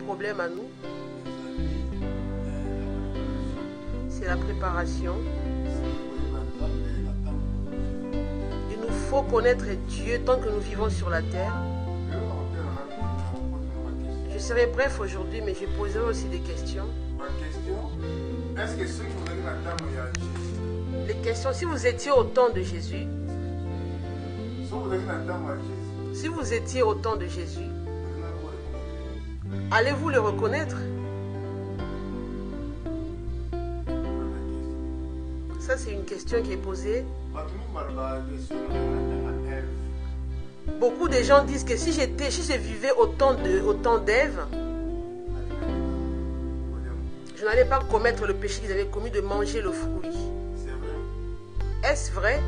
problème à nous, c'est la préparation. Il nous faut connaître Dieu tant que nous vivons sur la terre. Je serai bref aujourd'hui, mais je poserai aussi des questions. Ma question, est-ce que ceux qui vous avez la dame, il y a Jésus? Les questions, si vous étiez au temps de Jésus, si vous étiez au temps de Jésus, allez-vous le reconnaître? Ça, c'est une question qui est posée. Beaucoup de gens disent que si je vivais au temps d'Ève, je n'allais pas commettre le péché qu'ils avaient commis de manger le fruit. C'est vrai. Est-ce vrai?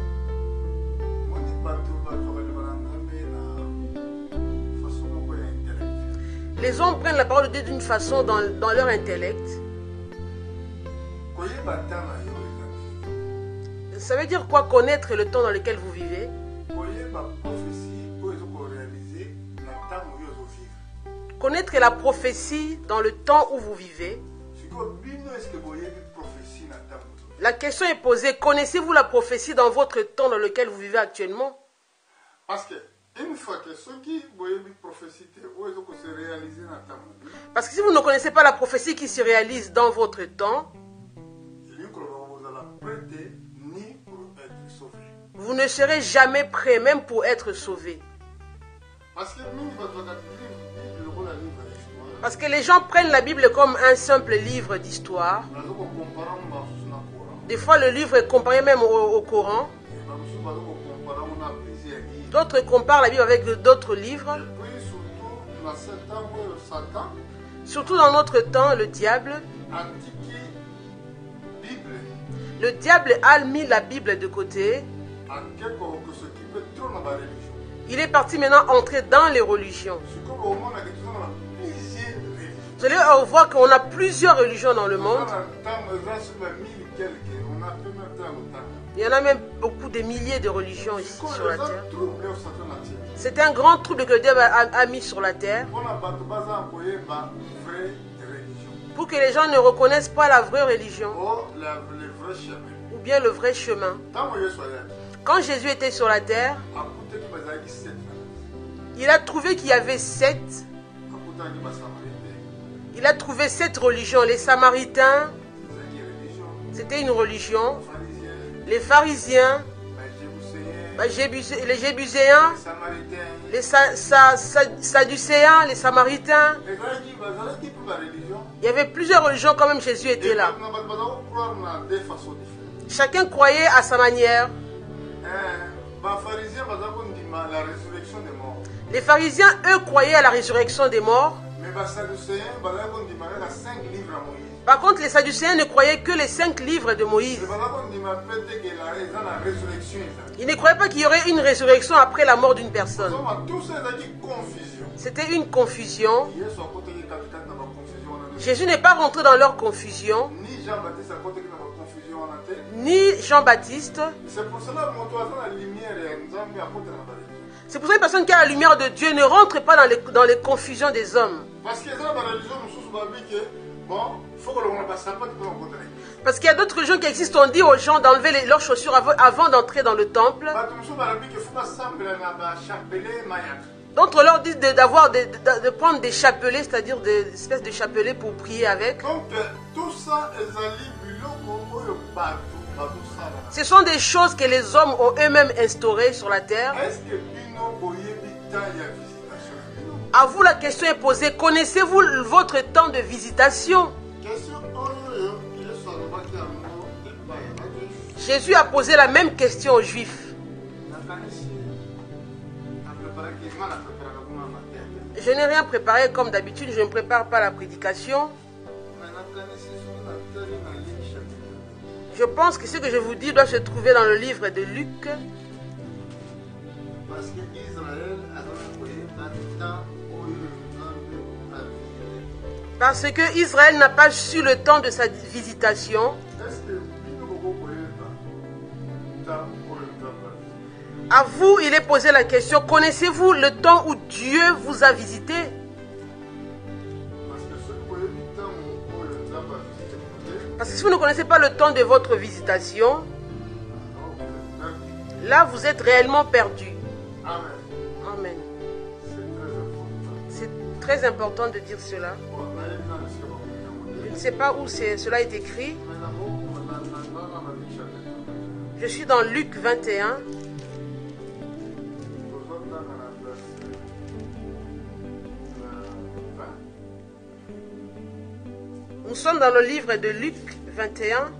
Les hommes prennent la parole de Dieu d'une façon dans leur intellect. Ça veut dire quoi, connaître le temps dans lequel vous vivez? Connaître la prophétie dans le temps où vous vivez. La question est posée, connaissez-vous la prophétie dans votre temps dans lequel vous vivez actuellement? Parce que une fois que ceux qui voyaient la prophétie se réaliser dans ta vie. Parce que si vous ne connaissez pas la prophétie qui se réalise dans votre temps, vous ne serez jamais prêt même pour être sauvé. Parce que les gens prennent la Bible comme un simple livre d'histoire. Des fois, le livre est comparé même au Coran. D'autres comparent la Bible avec d'autres livres. Surtout dans notre temps, le diable a mis la Bible de côté. Il est parti maintenant entrer dans les religions. Vous allez voir qu'on a plusieurs religions dans le monde. Il y en a même beaucoup de milliers de religions ici sur la terre. C'est un grand trouble que Dieu a mis sur la terre. Pour que les gens ne reconnaissent pas la vraie religion. Ou bien le vrai chemin. Quand Jésus était sur la terre, il a trouvé qu'il y avait sept. Il a trouvé 7 religions. Les Samaritains, c'était une religion. Les pharisiens, les Jébuséens, les Sadducéens, les Samaritains. Il y avait plusieurs religions quand même Jésus était là. Chacun croyait à sa manière. Les pharisiens, eux, croyaient à la résurrection des morts. Par contre, les Sadducéens ne croyaient que les 5 livres de Moïse. Ils ne croyaient pas qu'il y aurait une résurrection après la mort d'une personne. C'était une confusion. Jésus n'est pas rentré dans leur confusion. Ni Jean-Baptiste. C'est pour ça que les personnes qui ont la lumière de Dieu ne rentrent pas dans les confusions des hommes. Parce qu'il y a d'autres religions qui existent. On dit aux gens d'enlever leurs chaussures avant d'entrer dans le temple. D'autres leur disent de prendre des chapelets, c'est-à-dire des espèces de chapelets pour prier avec. Donc, tout ça ce sont des choses que les hommes ont eux-mêmes instaurées sur la terre. À vous, la question est posée. Connaissez-vous votre temps de visitation? Jésus a posé la même question aux Juifs. Je n'ai rien préparé comme d'habitude. Je ne prépare pas la prédication. Je pense que ce que je vous dis doit se trouver dans le livre de Luc. Parce que Israël n'a pas su le temps de sa visitation. À vous, il est posé la question, connaissez-vous le temps où Dieu vous a visité? Parce que si vous ne connaissez pas le temps de votre visitation, là vous êtes réellement perdu. Amen. C'est très important de dire cela. Je ne sais pas où cela est écrit. Je suis dans Luc 21. Nous sommes dans le livre de Luc 21,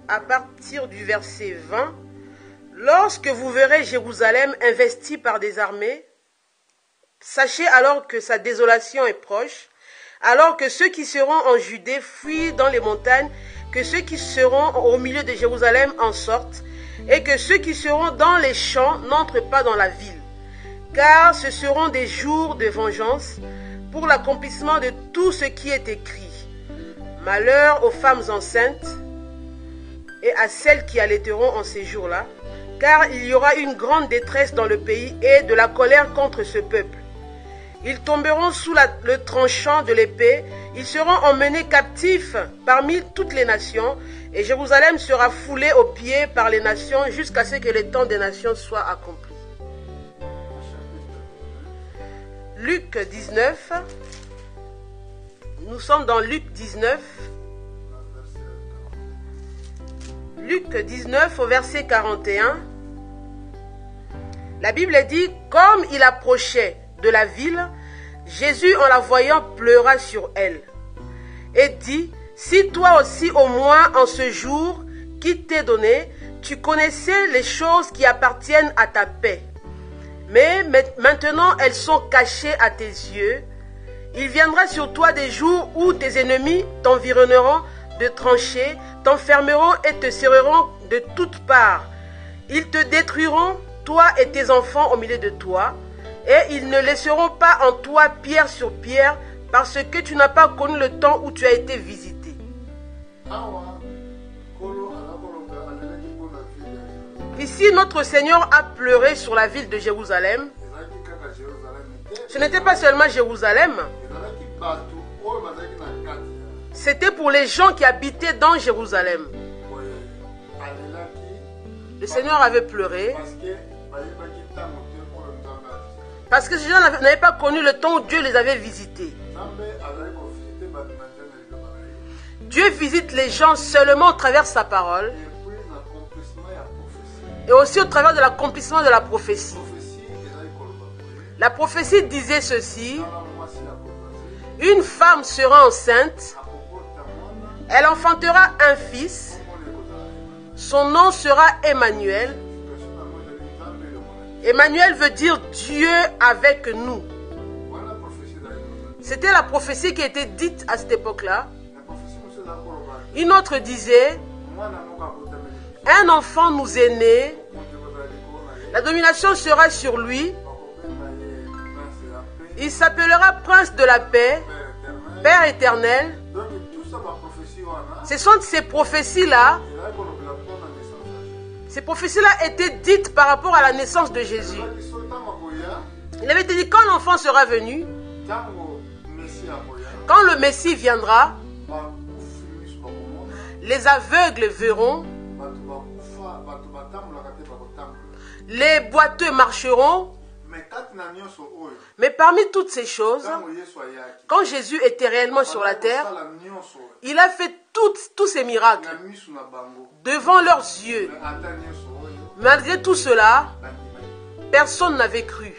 à partir du verset 20. Lorsque vous verrez Jérusalem investie par des armées, sachez alors que sa désolation est proche, alors que ceux qui seront en Judée fuient dans les montagnes, que ceux qui seront au milieu de Jérusalem en sortent, et que ceux qui seront dans les champs n'entrent pas dans la ville. Car ce seront des jours de vengeance pour l'accomplissement de tout ce qui est écrit. Malheur aux femmes enceintes et à celles qui allaiteront en ces jours-là, car il y aura une grande détresse dans le pays et de la colère contre ce peuple. Ils tomberont sous le tranchant de l'épée, ils seront emmenés captifs parmi toutes les nations, et Jérusalem sera foulée aux pieds par les nations jusqu'à ce que le temps des nations soit accompli. Luc 19. Nous sommes dans Luc 19. Luc 19 au verset 41. La Bible dit, comme il approchait de la ville, Jésus en la voyant pleura sur elle et dit, si toi aussi au moins en ce jour qui t'est donné, tu connaissais les choses qui appartiennent à ta paix. Mais maintenant elles sont cachées à tes yeux. Il viendra sur toi des jours où tes ennemis t'environneront de tranchées, t'enfermeront et te serreront de toutes parts. Ils te détruiront, toi et tes enfants au milieu de toi, et ils ne laisseront pas en toi pierre sur pierre, parce que tu n'as pas connu le temps où tu as été visité. Ici, notre Seigneur a pleuré sur la ville de Jérusalem. Ce n'était pas seulement Jérusalem. C'était pour les gens qui habitaient dans Jérusalem. Le Seigneur avait pleuré parce que ces gens n'avaient pas connu le temps où Dieu les avait visités. Dieu visite les gens seulement au travers de sa parole et aussi au travers de l'accomplissement de la prophétie. La prophétie disait ceci: une femme sera enceinte, elle enfantera un fils, son nom sera Emmanuel. Emmanuel veut dire Dieu avec nous. C'était la prophétie qui était dite à cette époque-là. Une autre disait, un enfant nous est né, la domination sera sur lui, il s'appellera Prince de la paix, Père éternel. Ce sont ces prophéties-là. Ces prophéties-là étaient dites par rapport à la naissance de Jésus. Il avait été dit, quand l'enfant sera venu, quand le Messie viendra, les aveugles verront, les boiteux marcheront. Mais parmi toutes ces choses, quand Jésus était réellement sur la terre, il a fait tous ces miracles devant leurs yeux. Malgré tout cela, personne n'avait cru.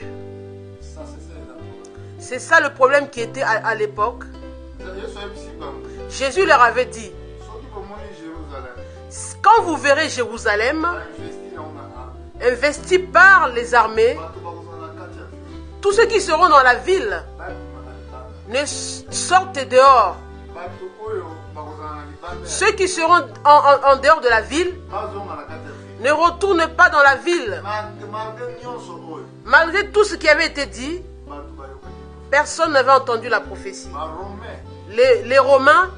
C'est ça le problème qui était à l'époque. Jésus leur avait dit, quand vous verrez Jérusalem investie par les armées, tous ceux qui seront dans la ville ne sortent dehors. Ceux qui seront en dehors de la ville ne retournent pas dans la ville. Malgré tout ce qui avait été dit, personne n'avait entendu la prophétie. Les Romains,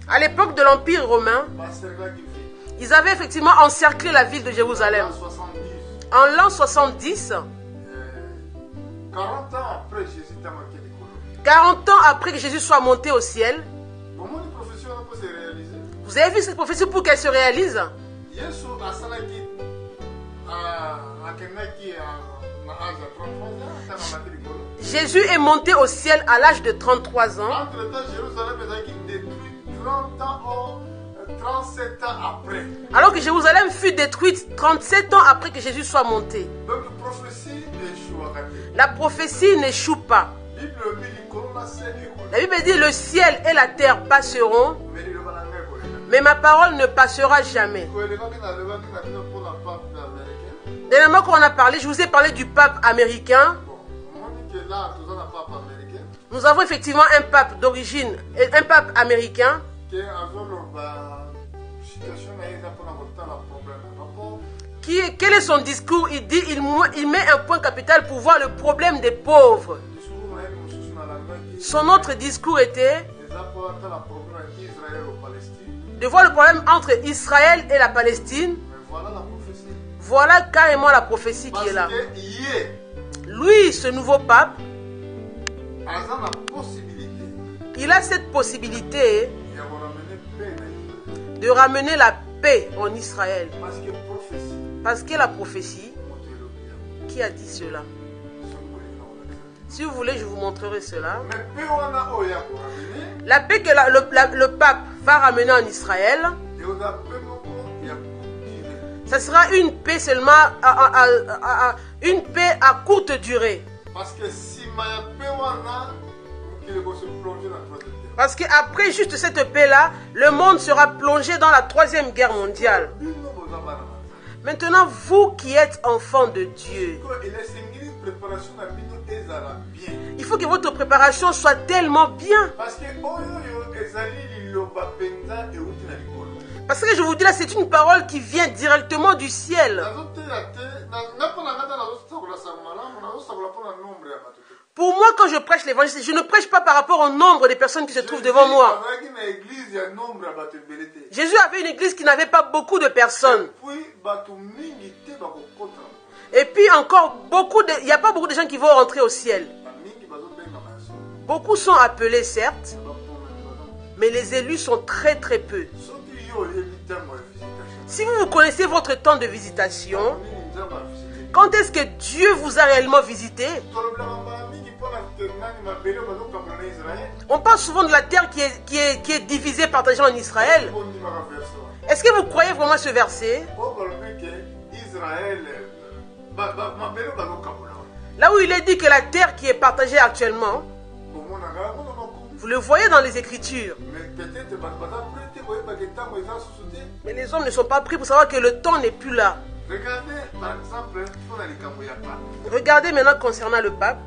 à l'époque de l'Empire romain, ils avaient effectivement encerclé la ville de Jérusalem. En l'an 70, 40 ans après que Jésus soit monté au ciel, prophétie on peut se réaliser. Vous avez vu cette prophétie pour qu'elle se réalise? Yesu asalaki akendaki na âge de 33 ans tanga mati likolo. Jésus est monté au ciel à l'âge de 33 ans. Entre-temps, Jérusalem ezalaki détruit 30 ans, 37 ans après. Alors que Jérusalem fut détruite 37 ans après que Jésus soit monté. Donc la prophétie n'échouera. La prophétie n'échoue pas. La Bible dit le ciel et la terre passeront, mais ma parole ne passera jamais. Dernièrement quand on a parlé, je vous ai parlé du pape américain. Nous avons effectivement un pape d'origine, un pape américain. Quel est son discours? Il dit, il met un point capital pour voir le problème des pauvres. Son autre discours était de voir le problème entre Israël et la Palestine. Voilà carrément la prophétie qui est là. Lui, ce nouveau pape, il a cette possibilité de ramener la paix en Israël. Parce que la prophétie, qui a dit cela? Si vous voulez, je vous montrerai cela. La paix que le pape va ramener en Israël, ça sera une paix seulement, une paix à courte durée. Parce qu'après juste cette paix-là, le monde sera plongé dans la 3e guerre mondiale. Maintenant, vous qui êtes enfants de Dieu, il faut que votre préparation soit tellement bien. Parce que je vous dis là, c'est une parole qui vient directement du ciel. Pour moi, quand je prêche l'évangile, je ne prêche pas par rapport au nombre des personnes qui se trouvent devant moi. Jésus avait une église qui n'avait pas beaucoup de personnes. Et puis encore, il n'y a pas beaucoup de gens qui vont rentrer au ciel. Beaucoup sont appelés, certes, mais les élus sont très très peu. Si vous connaissez votre temps de visitation, quand est-ce que Dieu vous a réellement visité? On parle souvent de la terre qui est divisée, partagée en Israël. Est-ce que vous croyez vraiment ce verset? Là où il est dit que la terre qui est partagée actuellement, vous le voyez dans les Écritures. Mais les hommes ne sont pas pris pour savoir que le temps n'est plus là. Regardez, par exemple, regardez maintenant concernant le pape.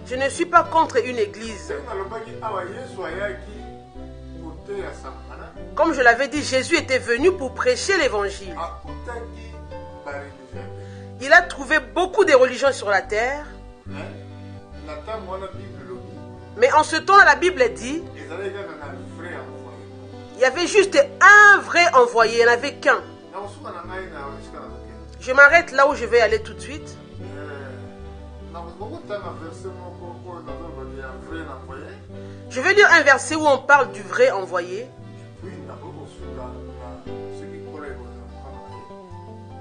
Je ne suis pas contre une église. Comme je l'avais dit, Jésus était venu pour prêcher l'évangile. Il a trouvé beaucoup de religions sur la terre. Mais en ce temps, la Bible dit, il y avait juste un vrai envoyé, il n'y en avait qu'un. Je m'arrête là où je vais aller tout de suite. Je vais lire un verset où on parle du vrai envoyé.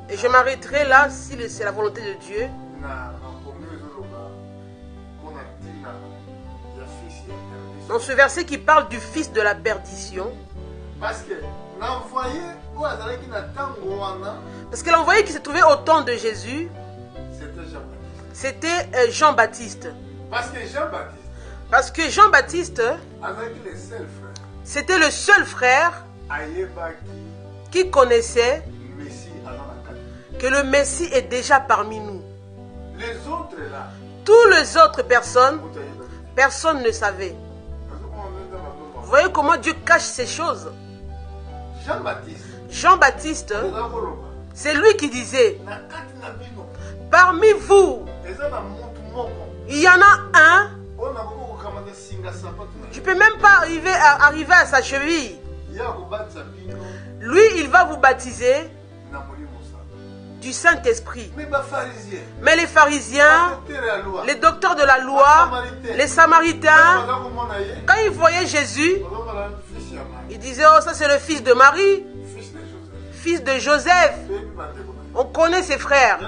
Et je m'arrêterai là si c'est la volonté de Dieu. Dans ce verset qui parle du fils de la perdition. Parce que l'envoyé qui se trouvait au temps de Jésus, c'était Jean-Baptiste. Parce que Jean-Baptiste, c'était le seul frère qui connaissait que le Messie est déjà parmi nous. Toutes les autres personnes, personne ne savait. Vous voyez comment Dieu cache ces choses. Jean-Baptiste, c'est lui qui disait, parmi vous, il y en a un, je ne peux même pas arriver à sa cheville. Lui, il va vous baptiser du Saint-Esprit. Mais les pharisiens, Mais les pharisiens, les docteurs de la loi, les Samaritains, quand ils voyaient Jésus, ils disaient, oh, ça c'est le fils de Marie, fils de Joseph. On connaît ses frères.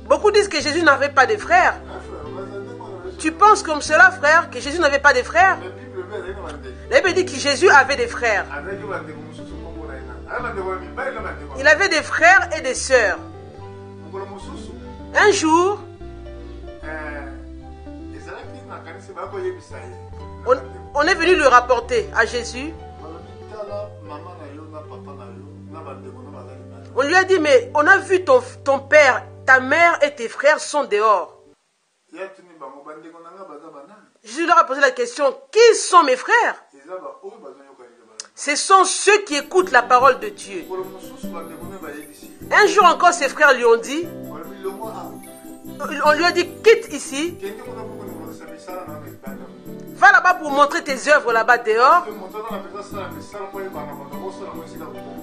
Beaucoup disent que Jésus n'avait pas de frères. Tu penses comme cela, frère, que Jésus n'avait pas de frères? La Bible dit que Jésus avait des frères. Il avait des frères et des sœurs. Un jour, on est venu le rapporter à Jésus. On lui a dit, mais on a vu ton père, ta mère et tes frères sont dehors. Jésus leur a posé la question, qui sont mes frères? Ce sont ceux qui écoutent la parole de Dieu. Un jour encore, ses frères lui ont dit, on lui a dit, quitte ici, va là-bas pour montrer tes œuvres là-bas dehors.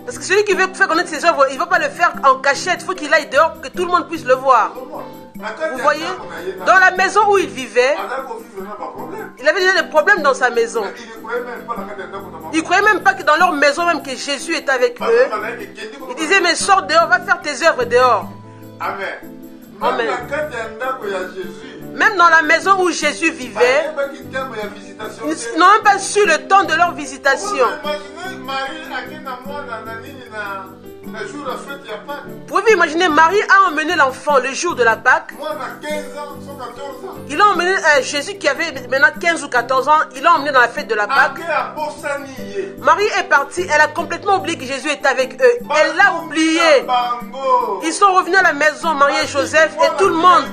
Parce que celui qui veut faire connaître ses œuvres, il ne va pas le faire en cachette, il faut qu'il aille dehors pour que tout le monde puisse le voir. Vous voyez, dans la maison où il vivait, il avait déjà des problèmes dans sa maison. Il ne croyait même pas que dans leur maison, même que Jésus était avec eux. Il disait, mais sors dehors, va faire tes œuvres dehors. Amen. Même dans la maison où Jésus vivait, ils n'ont même pas su le temps de leur visitation. Pouvez-vous imaginer, Marie a emmené l'enfant le jour de la Pâque. Il a emmené Jésus qui avait maintenant 15 ou 14 ans, il l'a emmené dans la fête de la Pâque. Marie est partie, elle a complètement oublié que Jésus était avec eux. Elle l'a oublié. Ils sont revenus à la maison, Marie et Joseph et tout le monde.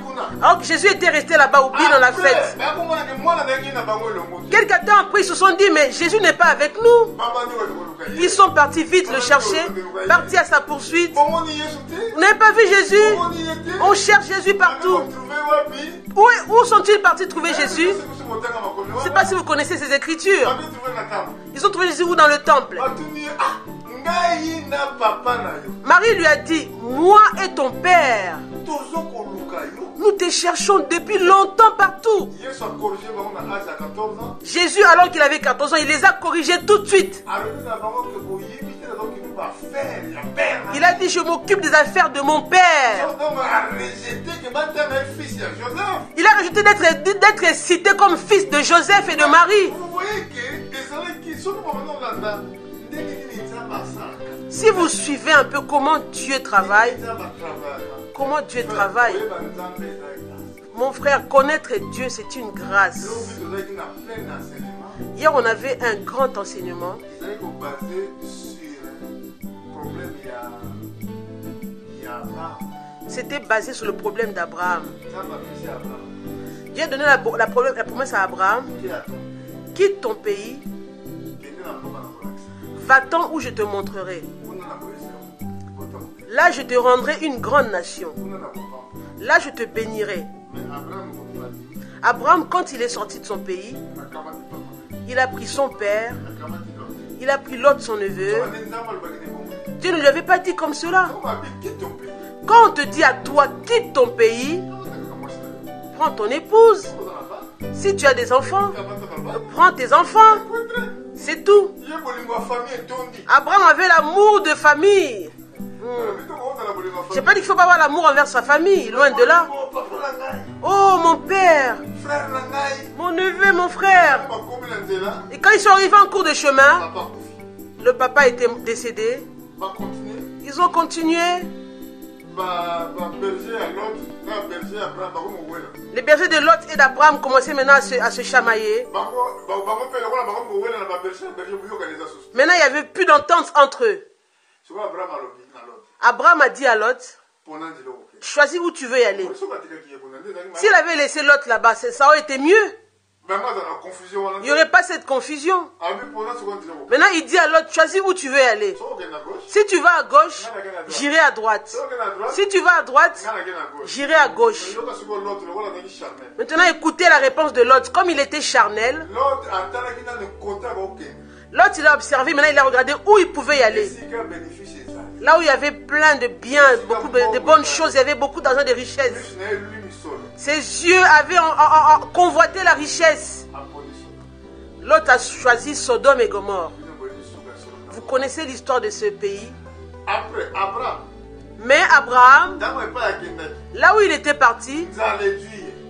Alors que Jésus était resté là-bas, oublié dans la fête. Quelques temps après, ils se sont dit, mais Jésus n'est pas avec nous. Ils sont partis vite le chercher, partis à sa poursuite. Vous n'avez pas vu Jésus? On cherche Jésus partout. Où sont-ils partis trouver Jésus? Je ne sais pas si vous connaissez ces écritures. Ils ont trouvé Jésus où? Dans le temple. Marie lui a dit, moi et ton père, nous te cherchons depuis longtemps partout. Jésus, alors qu'il avait 14 ans, il les a corrigés tout de suite. Il a dit, je m'occupe des affaires de mon père. Il a rejeté d'être cité comme fils de Joseph et de Marie. Si vous suivez un peu comment Dieu travaille, mon frère, connaître Dieu, c'est une grâce. Hier, on avait un grand enseignement. C'était basé sur le problème d'Abraham. Dieu a donné la promesse à Abraham. Quitte ton pays, va-t'en où je te montrerai. Là, je te rendrai une grande nation. Là, je te bénirai. Abraham, quand il est sorti de son pays, il a pris son père, il a pris Lot, son neveu. Dieu ne lui avait pas dit comme cela. Quand on te dit à toi, quitte ton pays, prends ton épouse. Si tu as des enfants, prends tes enfants. C'est tout. Abraham avait l'amour de famille. Je n'ai pas dit qu'il ne faut pas avoir l'amour envers sa famille, loin de là. Oh, mon père, mon neveu, mon frère. Et quand ils sont arrivés en cours de chemin, le papa était décédé. Ils ont continué. Les bergers de Lot et d'Abraham commençaient maintenant à se chamailler. Maintenant, il n'y avait plus d'entente entre eux. Abraham a dit à Lot, choisis où tu veux y aller. S'il avait laissé Lot là-bas, ça aurait été mieux. Il n'y aurait pas cette confusion. Maintenant, il dit à Lot, choisis où tu veux y aller. Si tu vas à gauche, j'irai à droite. Si tu vas à droite, j'irai à gauche. Maintenant, écoutez la réponse de Lot. Comme il était charnel, Lot, il a observé, maintenant il a regardé où il pouvait y aller. Là où il y avait plein de biens, beaucoup de bonnes choses, il y avait beaucoup d'argent, de richesses. Ses yeux avaient convoité la richesse. L'autre a choisi Sodome et Gomorrhe. Vous connaissez l'histoire de ce pays. Après Abraham, mais Abraham, là où il était parti,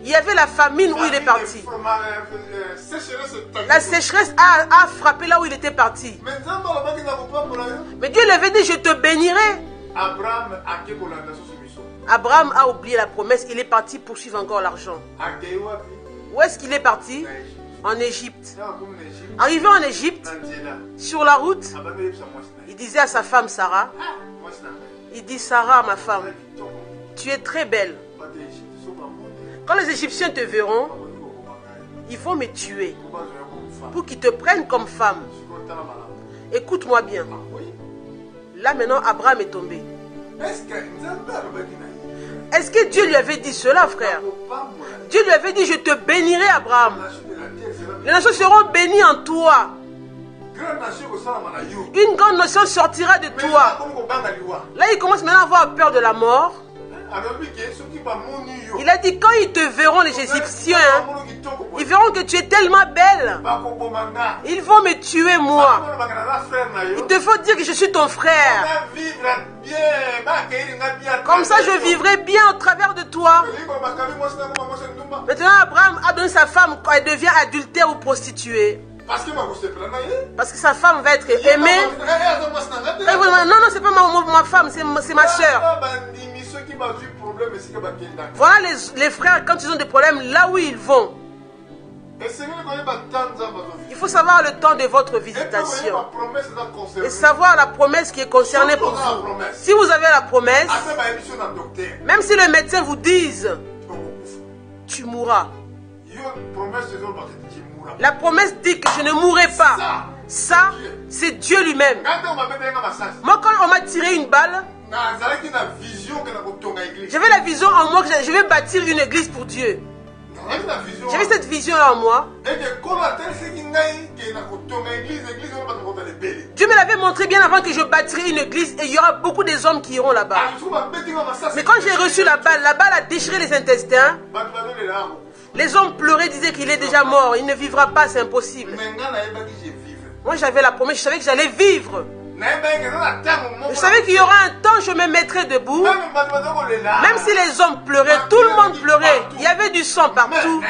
il y avait la famine où il est parti. La sécheresse a frappé là où il était parti. Mais Dieu lui avait dit, je te bénirai. Abraham a oublié la promesse. Il est parti poursuivre encore l'argent. Où est-ce qu'il est parti? En Égypte. Arrivé en Égypte, sur la route, il disait à sa femme Sarah, il dit, Sarah, ma femme, tu es très belle. Quand les Égyptiens te verront, ils vont me tuer pour qu'ils te prennent comme femme. Écoute-moi bien. Là maintenant, Abraham est tombé. Est-ce que Dieu lui avait dit cela, frère? Dieu lui avait dit, je te bénirai, Abraham. Les nations seront bénies en toi. Une grande nation sortira de toi. Là, il commence maintenant à avoir peur de la mort. Il a dit, quand ils te verront, les Égyptiens, ils verront que tu es tellement belle. Ils vont me tuer, moi. Il te faut dire que je suis ton frère. Comme ça, je vivrai bien au travers de toi. Maintenant, Abraham a donné sa femme quand elle devient adultère ou prostituée. Parce que sa femme va être aimée. Non, non, c'est pas ma femme, c'est ma soeur. Voilà les frères, quand ils ont des problèmes, là où ils vont. Il faut savoir le temps de votre visitation. Et savoir la promesse qui est concernée pour vous. Si vous avez la promesse, même si le médecin vous dise, tu mourras. La promesse dit que je ne mourrai pas. Ça, c'est Dieu lui-même. Moi, quand on m'a tiré une balle, j'avais la vision en moi que je vais bâtir une église pour Dieu. J'avais cette vision-là en moi. Dieu me l'avait montré bien avant que je bâtirais une église et il y aura beaucoup des hommes qui iront là-bas. Mais quand j'ai reçu la balle a déchiré les intestins. Les hommes pleuraient, disaient qu'il est déjà mort, il ne vivra pas, c'est impossible. Moi j'avais la promesse, je savais que j'allais vivre. Je savais qu'il y aura un temps, je me mettrai debout. Même si les hommes pleuraient, tout le monde pleurait. Il y avait du sang partout.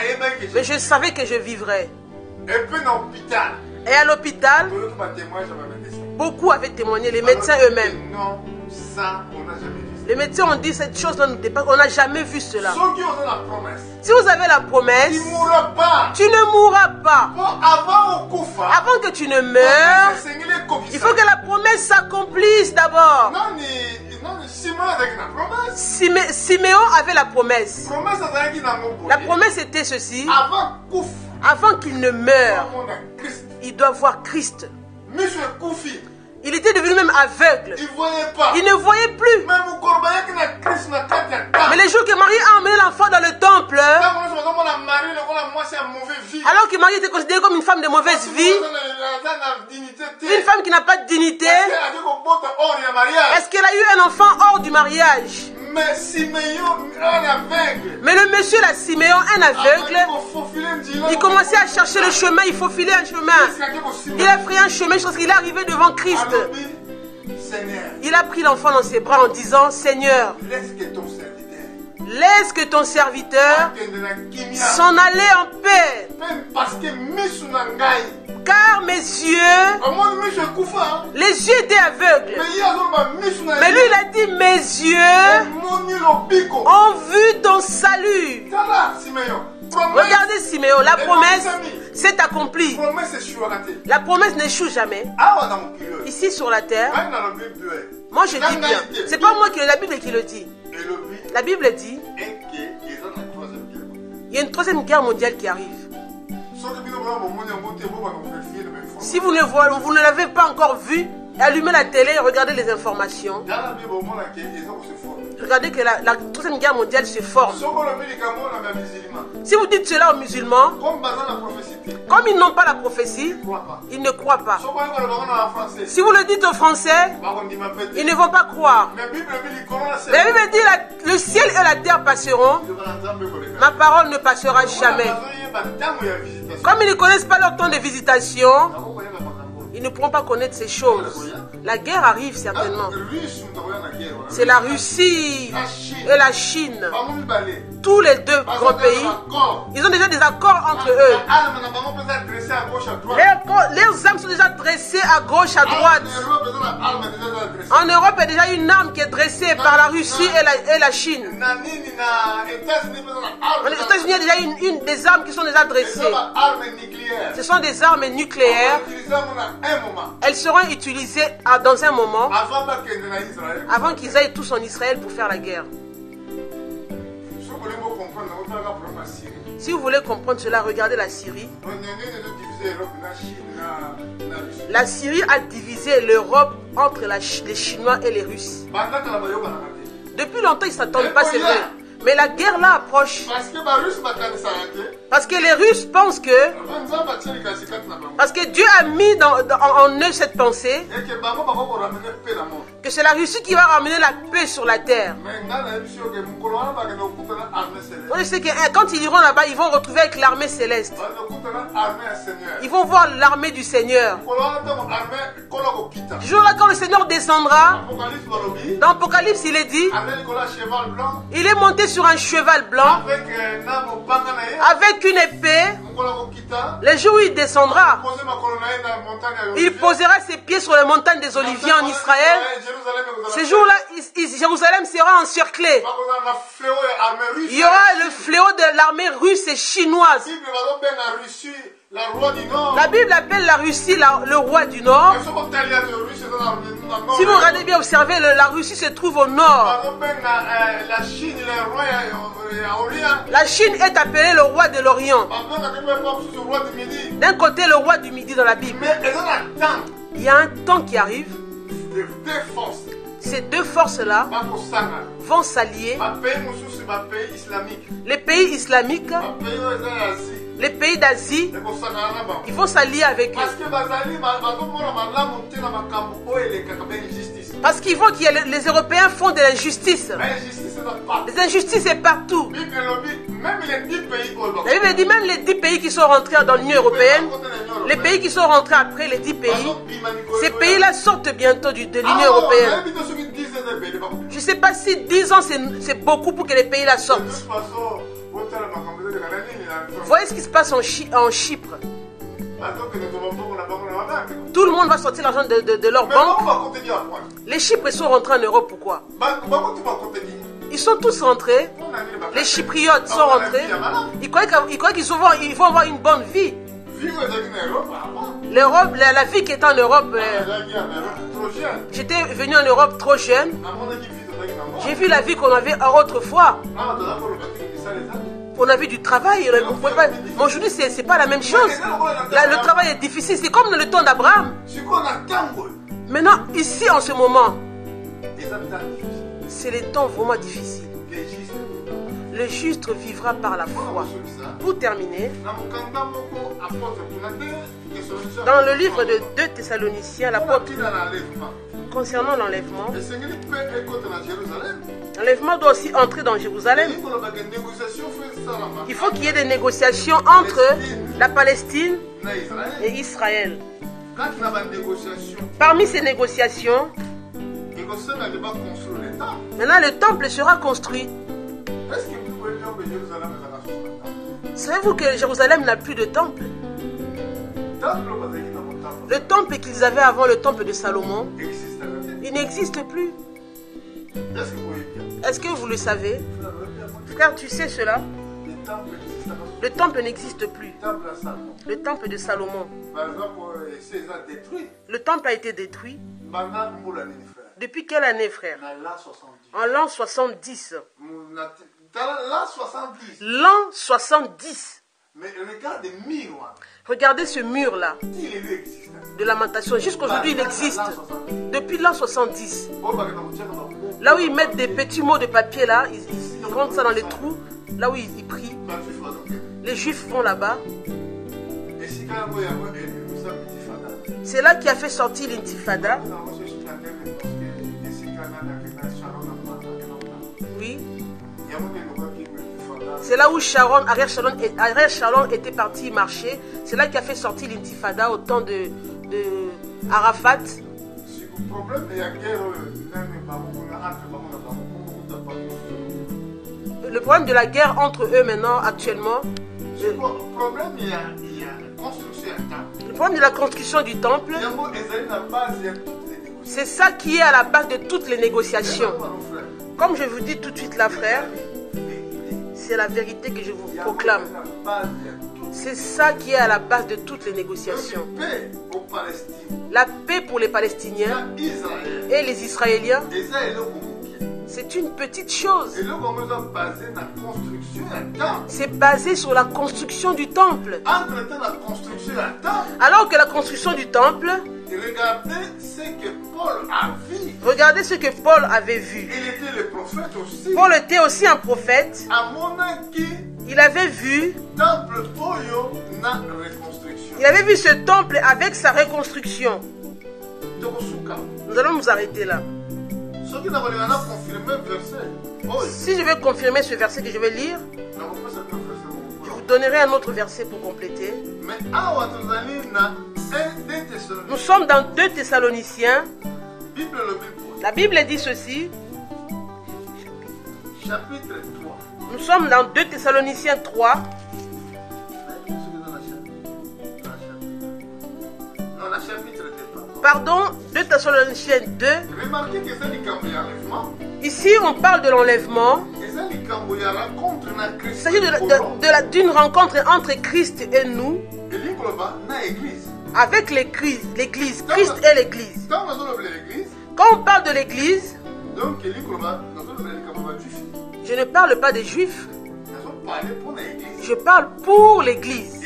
Mais je savais que je vivrais. Et à l'hôpital, beaucoup avaient témoigné, les médecins eux-mêmes. Les médecins ont dit cette chose-là nous dépasse. On n'a jamais vu cela. Si vous avez la promesse, tu ne mourras pas. Avant que tu ne meurs, il faut que la promesse s'accomplisse d'abord. Siméon avait la promesse. La promesse était ceci. Avant qu'il ne meure, il doit voir Christ. Il était devenu même aveugle. Il ne voyait plus. Mais les jours que Marie a emmené l'enfant dans le temple, alors que Marie était considérée comme une femme de mauvaise vie, une femme qui n'a pas de dignité, est-ce qu'elle a eu un enfant hors du mariage? Mais le monsieur, là, Siméon, un aveugle, il commençait à chercher le chemin, il faut filer un chemin. Il a pris un chemin jusqu'à ce qu'il est arrivé devant Christ. Il a pris l'enfant dans ses bras en disant, Seigneur, laisse que ton serviteur s'en allait en paix. Car mes yeux, les yeux étaient aveugles. Mais lui, il a dit, mes yeux ont vu ton salut. Regardez Siméon, la promesse s'est accomplie. La promesse n'échoue jamais. Ici sur la terre, moi je dis bien, c'est pas moi qui la Bible qui le dit. La Bible dit, il y a une troisième guerre mondiale qui arrive. Si vous ne l'avez pas encore vu, allumez la télé et regardez les informations. Dans la Bible, au monde, ils ont se former. Regardez que la Troisième Guerre mondiale se forme. Ce qu'on a mis les Cameroun, on a mis les musulmans. Si vous dites cela aux musulmans, Comme basant la prophétie, comme ils n'ont pas la prophétie, ils ne croient pas. ils ne croient pas. Ce qu'on a mis en français, Si vous le dites aux Français, ils ne vont pas croire. mais la Bible dit qu'on a Mais la Bible dit le ciel et la terre passeront, ma parole ne passera jamais. Comme ils ne connaissent pas leur temps de visitation, ils ne pourront pas connaître ces choses. La guerre arrive certainement. C'est la Russie et la Chine. Tous les deux grands pays, ils ont déjà des accords entre eux. Leurs armes sont déjà dressées à gauche, à droite. En Europe, il y a déjà une arme qui est dressée par la Russie et la Chine. Aux États-Unis, il y a déjà une des armes qui sont déjà dressées. Ce sont des armes nucléaires. Elles seront utilisées dans un moment avant qu'ils aillent tous en Israël pour faire la guerre. Si vous voulez comprendre cela, regardez la Syrie. La Syrie a divisé l'Europe entre les Chinois et les Russes. Depuis longtemps, ils ne s'attendent pas, c'est vrai. Mais la guerre là approche. Parce que les Russes pensent que... Parce que Dieu a mis en eux cette pensée que c'est la Russie qui va ramener la paix sur la terre. On sait que quand ils iront là-bas, ils vont retrouver avec l'armée céleste. Ils vont voir l'armée du Seigneur. Du jour là, quand le Seigneur descendra, dans Apocalypse, il est dit, il est monté sur un cheval blanc avec une épée. Le jour où il descendra, il posera ses pieds sur les montagnes des Oliviers en Israël. Ce jour-là, Jérusalem sera encerclée. Il y aura le fléau de l'armée russe et chinoise. La Bible appelle la Russie le roi du Nord. Si vous regardez bien, observez, la Russie se trouve au nord. La Chine est appelée le roi de l'Orient. D'un côté, le roi du Midi dans la Bible. Il y a un temps qui arrive. Ces deux forces-là vont s'allier. Les pays islamiques, les pays d'Asie, ils vont s'allier avec eux. Parce qu'ils voient que les Européens font de l'injustice. Les injustices sont partout. La Bible dit même les 10 pays qui sont rentrés dans l'Union européenne, les pays qui sont rentrés après les 10 pays, ces pays-là sortent bientôt de l'Union européenne. Je ne sais pas si 10 ans c'est beaucoup pour que les pays-là sortent. Voyez ce qui se passe en Chypre. Tout le monde va sortir l'argent de leur banque. Les Chypres sont rentrés en Europe, pourquoi? Ils sont tous rentrés. Les Chypriotes sont rentrés. Ils croient qu'ils vont avoir une bonne vie. L'Europe, la vie qui est en Europe. J'étais venu en Europe trop jeune. J'ai vu la vie qu'on avait autrefois. On avait du travail. Mais aujourd'hui, ce n'est pas la même chose. Le travail est difficile. C'est comme dans le temps d'Abraham. Maintenant, ici, en ce moment, c'est les temps vraiment difficiles. Le juste vivra par la foi. Pour terminer, dans le livre de 2 Thessaloniciens, l'apôtre, concernant l'enlèvement, l'enlèvement doit aussi entrer dans Jérusalem. Il faut qu'il y ait des négociations entre la Palestine et Israël. Parmi ces négociations, maintenant le temple sera construit. Savez-vous que Jérusalem n'a plus de temple? Le temple qu'ils avaient avant, le temple de Salomon, il n'existe plus. Est-ce que vous le savez? Frère, tu sais cela? Le temple n'existe plus. Le temple de Salomon. Le temple a été détruit. Depuis quelle année, frère? En l'an 70. L'an 70. Mais regarde le miroir. Regardez ce mur-là Il existe. de lamentation. Jusqu'aujourd'hui, il existe. Depuis l'an 70. Là où ils mettent des petits mots de papier, là, ils rentrent ça dans les trous. Là où ils prient. Les Juifs vont là-bas. C'est là qui a fait sortir l'intifada. Oui. C'est là où Ariel Sharon était parti marcher. C'est là qui a fait sortir l'intifada au temps de Arafat. Le problème de la guerre entre eux maintenant, actuellement. Le problème de la construction du temple. C'est ça qui est à la base de toutes les négociations. Comme je vous dis tout de suite là, frère, c'est la vérité que je vous proclame. C'est ça qui est à la base de toutes les négociations. La paix pour les Palestiniens et les Israéliens, c'est une petite chose. C'est basé sur la construction du temple. Alors que la construction du temple, regardez ce que Paul avait vu. Il était le prophète aussi. Paul était aussi un prophète. Il avait vu. Il avait vu ce temple avec sa reconstruction. Nous allons nous arrêter là. Si je vais confirmer ce verset que je vais lire, je vous donnerai un autre verset pour compléter. Nous sommes dans 2 Thessaloniciens. La Bible dit ceci. Chapitre 3. Nous sommes dans 2 Thessaloniciens 3. Non, la chapitre 2. Pardon, 2 Thessaloniciens 2. Remarquez que c'est ici, on parle de l'enlèvement. Il s'agit d'une rencontre entre Christ et nous. Avec l'Église. Christ et l'Église. Quand on parle de l'Église, je ne parle pas des Juifs. Je parle pour l'Église.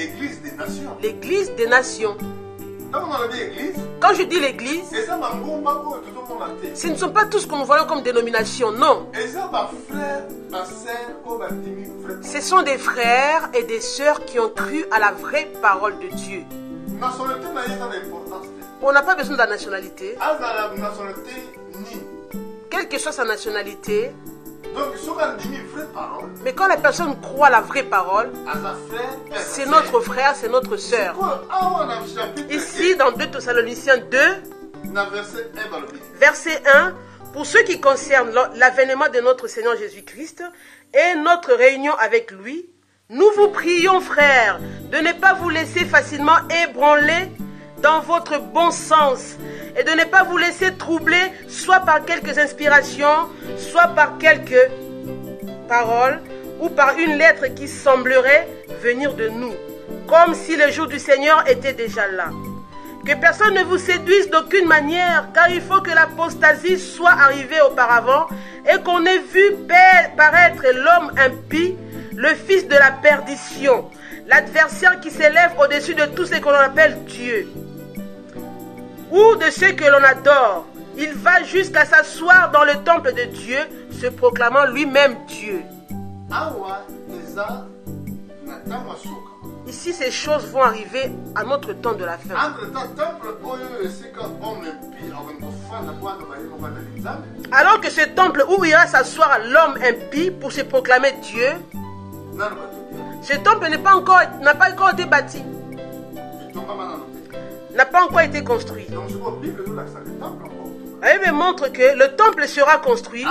L'Église des nations. Quand je dis l'Église, ce ne sont pas tous ce que nous voyons comme dénomination, non. Ce sont des frères et des sœurs qui ont cru à la vraie parole de Dieu. On n'a pas besoin de la nationalité. Quelle que soit sa nationalité. Mais quand la personne croit la vraie parole, c'est notre frère, c'est notre sœur. Ici, dans 2 Thessaloniciens 2, verset 1, pour ce qui concerne l'avènement de notre Seigneur Jésus-Christ et notre réunion avec lui, nous vous prions, frères, de ne pas vous laisser facilement ébranler dans votre bon sens et de ne pas vous laisser troubler soit par quelques inspirations, soit par quelques paroles ou par une lettre qui semblerait venir de nous, comme si le jour du Seigneur était déjà là. Que personne ne vous séduise d'aucune manière, car il faut que l'apostasie soit arrivée auparavant et qu'on ait vu paraître l'homme impie, le fils de la perdition, l'adversaire qui s'élève au-dessus de tout ce que l'on appelle Dieu ou de ceux que l'on adore. Il va jusqu'à s'asseoir dans le temple de Dieu, se proclamant lui-même Dieu. Ici, ces choses vont arriver à notre temps de la fin. Alors que ce temple où ira s'asseoir l'homme impie pour se proclamer Dieu, ce temple n'a pas encore été bâti. N'a pas encore été construit. La Bible montre que le temple sera construit.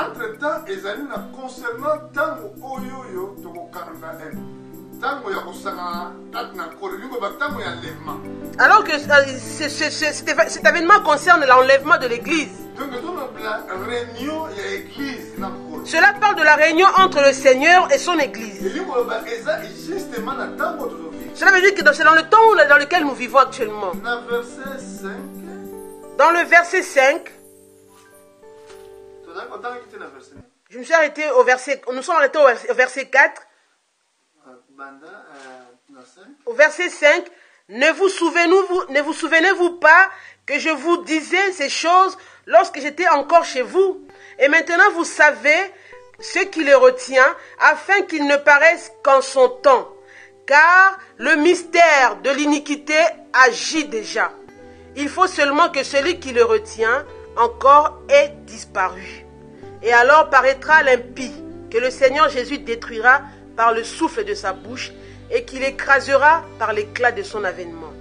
Alors que cet événement concerne l'enlèvement de l'Église. Cela parle de la réunion entre le Seigneur et son Église. Cela veut dire que c'est dans le temps dans lequel nous vivons actuellement. Dans le verset 5, je me suis arrêté au verset, nous sommes arrêtés au verset 4. au verset 5. Au verset 5, ne vous souvenez-vous pas que je vous disais ces choses lorsque j'étais encore chez vous? Et maintenant vous savez ce qui les retient, afin qu'ils ne paraissent qu'en son temps. Car le mystère de l'iniquité agit déjà. Il faut seulement que celui qui le retient encore ait disparu. Et alors paraîtra l'impie, que le Seigneur Jésus détruira par le souffle de sa bouche, et qu'il écrasera par l'éclat de son avènement.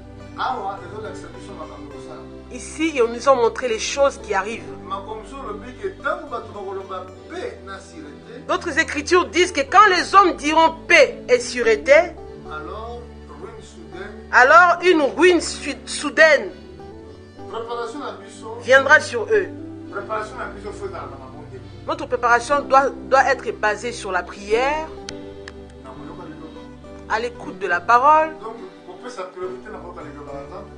Ici, ils nous ont montré les choses qui arrivent. D'autres écritures disent que quand les hommes diront paix et sûreté, alors une ruine soudaine viendra sur eux. Notre préparation doit être basée sur la prière, à l'écoute de la parole.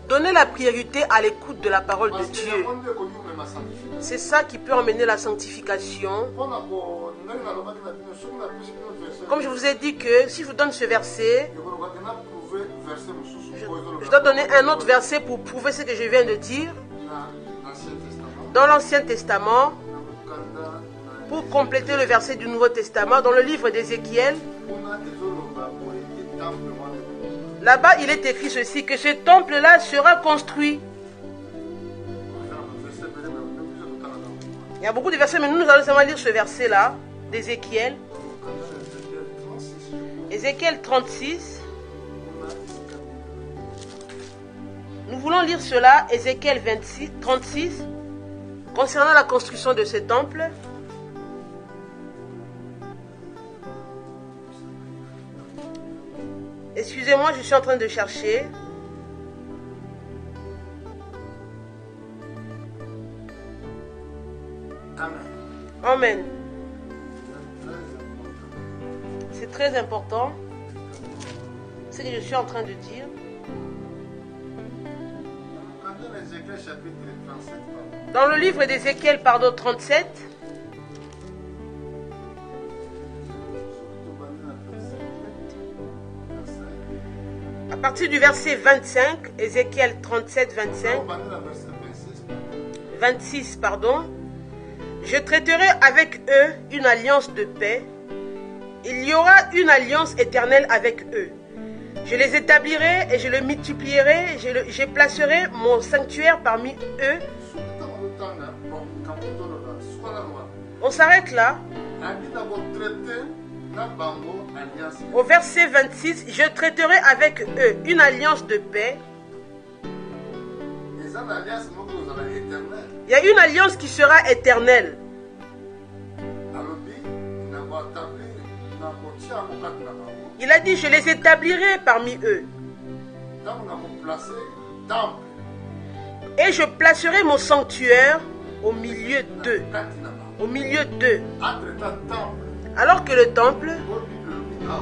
Donner la priorité à l'écoute de la parole de Dieu. C'est ça qui peut emmener la sanctification. Comme je vous ai dit que si je vous donne ce verset, je dois donner un autre verset pour prouver ce que je viens de dire. Dans l'Ancien Testament, pour compléter le verset du Nouveau Testament, dans le livre d'Ézéchiel, là-bas, il est écrit ceci, que ce temple-là sera construit. Il y a beaucoup de versets, mais nous allons seulement lire ce verset-là, d'Ézéchiel. Ézéchiel 36. Nous voulons lire cela, Ézéchiel 36, concernant la construction de ce temple. Excusez-moi, je suis en train de chercher. Amen. C'est très important ce que je suis en train de dire. Dans le livre d'Ézéchiel, 37. À partir du verset 25, Ézéchiel 37, 26, je traiterai avec eux une alliance de paix. Il y aura une alliance éternelle avec eux. Je les établirai et je les multiplierai. Je placerai mon sanctuaire parmi eux. On s'arrête là. Au verset 26, je traiterai avec eux une alliance de paix. Il y a une alliance qui sera éternelle. Il a dit, je les établirai parmi eux. Et je placerai mon sanctuaire au milieu d'eux. Au milieu d'eux. Alors que le temple,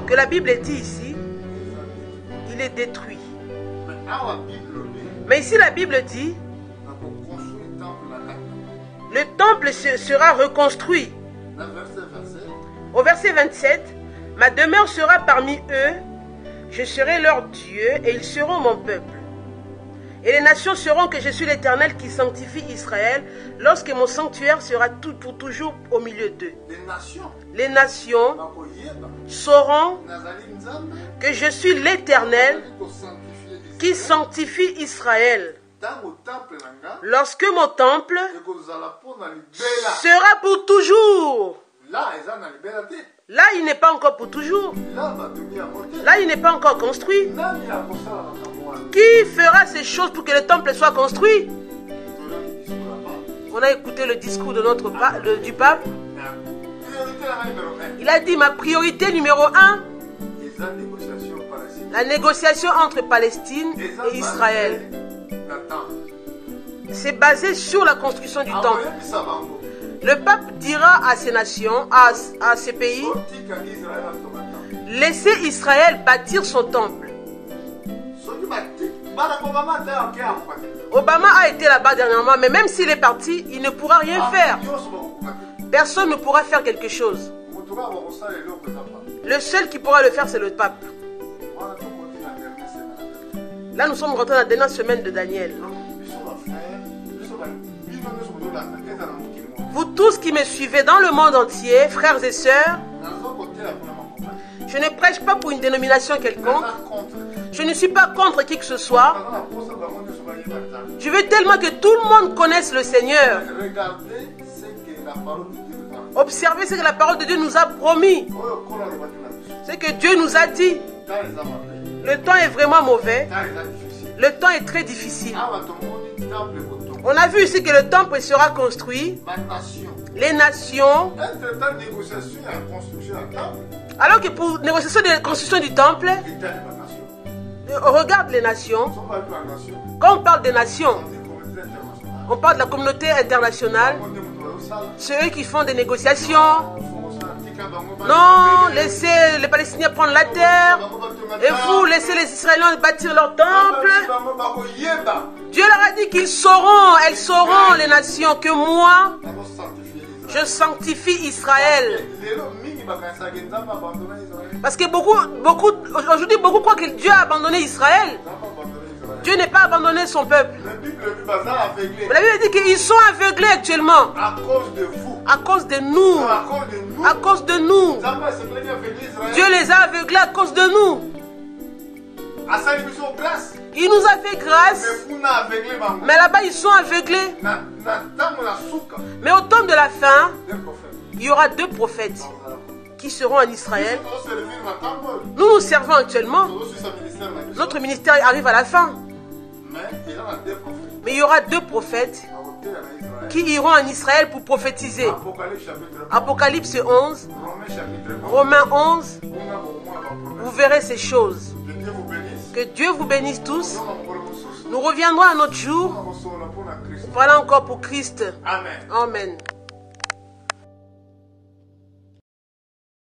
que la Bible dit ici, il est détruit. Mais ici la Bible dit, le temple sera reconstruit. Au verset 27, ma demeure sera parmi eux, je serai leur Dieu et ils seront mon peuple. Et les nations sauront que je suis l'Éternel qui sanctifie Israël lorsque mon sanctuaire sera pour toujours au milieu d'eux. Les nations sauront que je suis l'Éternel qui sanctifie Israël. Lorsque mon temple sera pour toujours. Là, il n'est pas encore pour toujours. Là, il n'est pas encore construit. Qui fera ces choses pour que le temple soit construit? On a écouté le discours de du pape. Il a dit, ma priorité numéro 1, la négociation entre Palestine et Israël. C'est basé sur la construction du temple. Le pape dira à ces nations, à ces pays, laissez Israël bâtir son temple. Obama a été là-bas dernièrement, mais même s'il est parti, il ne pourra rien faire. Personne ne pourra faire quelque chose. Le seul qui pourra le faire, c'est le pape. Là, nous sommes rentrés dans la dernière semaine de Daniel. Vous tous qui me suivez dans le monde entier, frères et sœurs, je ne prêche pas pour une dénomination quelconque. Je ne suis pas contre qui que ce soit. Je veux tellement que tout le monde connaisse le Seigneur. Observez ce que la parole de Dieu nous a promis. Ce que Dieu nous a dit. Le temps est vraiment mauvais. Le temps est très difficile. On a vu ici que le temple sera construit. Les nations. Alors que pour négociation de construction du temple, on regarde les nations. Quand on parle des nations, on parle de la communauté internationale. C'est eux qui font des négociations. Non, laissez les Palestiniens prendre la terre. Et vous, laissez les Israéliens bâtir leur temple. Dieu leur a dit qu'ils sauront, elles sauront, les nations, que moi, je sanctifie Israël. Parce que aujourd'hui, beaucoup croient que Dieu a abandonné Israël. Dieu n'est pas abandonné son peuple. La Bible dit qu'ils sont aveuglés actuellement. À cause de vous. À cause de nous. À cause de nous. Dieu les a aveuglés à cause de nous. Il nous a fait grâce. Mais là-bas, ils sont aveuglés. Mais au temps de la fin, il y aura 2 prophètes qui seront en Israël. Nous servons actuellement. Notre ministère arrive à la fin. Mais il y aura 2 prophètes qui iront en Israël pour prophétiser. Apocalypse 11, Romains 11. Vous verrez ces choses. Que Dieu vous bénisse tous. Nous reviendrons un autre jour. Voilà encore pour Christ. Amen. Amen.